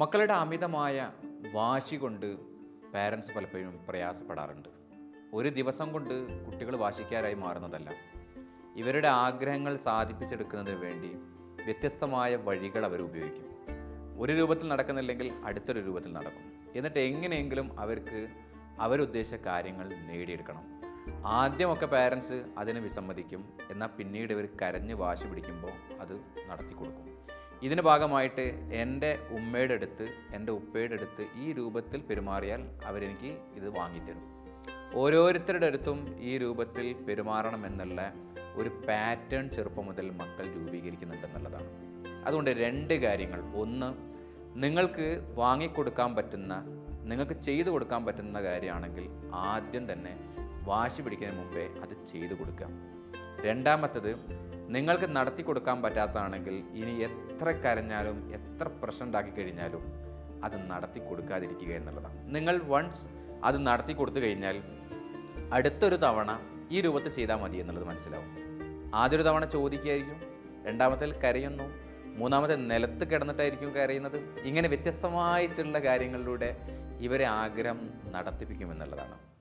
മക്കളുടെ അമിതമായ വാശി കൊണ്ട് പാരൻസ് പലപ്പോഴും പ്രയാസപ്പെടാറുണ്ട്. ഒരു ദിവസം കൊണ്ട് കുട്ടികൾ വാശിക്കാരായി മാറുന്നതല്ല, ഇവരുടെ ആഗ്രഹങ്ങൾ സാധിപ്പിച്ചെടുക്കുന്നതിന് വേണ്ടി വ്യത്യസ്തമായ വഴികൾ അവർ ഉപയോഗിക്കും. ഒരു രൂപത്തിൽ നടക്കുന്നില്ലെങ്കിൽ അടുത്തൊരു രൂപത്തിൽ നടക്കും. എന്നിട്ട് എങ്ങനെയെങ്കിലും അവർക്ക് അവരുദ്ദേശിച്ച കാര്യങ്ങൾ നേടിയെടുക്കണം. ആദ്യമൊക്കെ പാരൻസ് അതിന് വിസമ്മതിക്കും, എന്നാൽ പിന്നീട് ഇവർ കരഞ്ഞ് വാശി പിടിക്കുമ്പോൾ അത് നടത്തി കൊടുക്കും. ഇതിന് ഭാഗമായിട്ട് എൻ്റെ ഉമ്മയുടെ അടുത്ത് എൻ്റെ ഉപ്പയുടെ അടുത്ത് ഈ രൂപത്തിൽ പെരുമാറിയാൽ അവരെനിക്ക് ഇത് വാങ്ങിത്തരും. ഓരോരുത്തരുടെ അടുത്തും ഈ രൂപത്തിൽ പെരുമാറണമെന്നുള്ള ഒരു പാറ്റേൺ ചെറുപ്പം മുതൽ മക്കൾ രൂപീകരിക്കുന്നുണ്ടെന്നുള്ളതാണ്. അതുകൊണ്ട് രണ്ട് കാര്യങ്ങൾ: ഒന്ന്, നിങ്ങൾക്ക് വാങ്ങിക്കൊടുക്കാൻ പറ്റുന്ന, നിങ്ങൾക്ക് ചെയ്തു കൊടുക്കാൻ പറ്റുന്ന കാര്യമാണെങ്കിൽ ആദ്യം തന്നെ വാശി പിടിക്കുന്നതിന് മുമ്പേ അത് ചെയ്തു കൊടുക്കുക. രണ്ടാമത്തത്, നിങ്ങൾക്ക് നടത്തി കൊടുക്കാൻ പറ്റാത്തതാണെങ്കിൽ ഇനി എത്ര കരഞ്ഞാലും എത്ര പ്രശ്നം ഉണ്ടാക്കി കഴിഞ്ഞാലും അത് നടത്തി കൊടുക്കാതിരിക്കുക എന്നുള്ളതാണ്. നിങ്ങൾ വൺസ് അത് നടത്തി കൊടുത്തു കഴിഞ്ഞാൽ അടുത്തൊരു തവണ ഈ രൂപത്തിൽ ചെയ്താൽ മതി എന്നുള്ളത് മനസ്സിലാവും. ആദ്യൊരു തവണ ചോദിക്കുകയായിരിക്കും, രണ്ടാമത്തെ കരയുന്നു, മൂന്നാമത്തെ നിലത്ത് കിടന്നിട്ടായിരിക്കും കരയുന്നത്. ഇങ്ങനെ വ്യത്യസ്തമായിട്ടുള്ള കാര്യങ്ങളിലൂടെ ഇവരെ ആഗ്രഹം നടത്തിപ്പിക്കുമെന്നുള്ളതാണ്.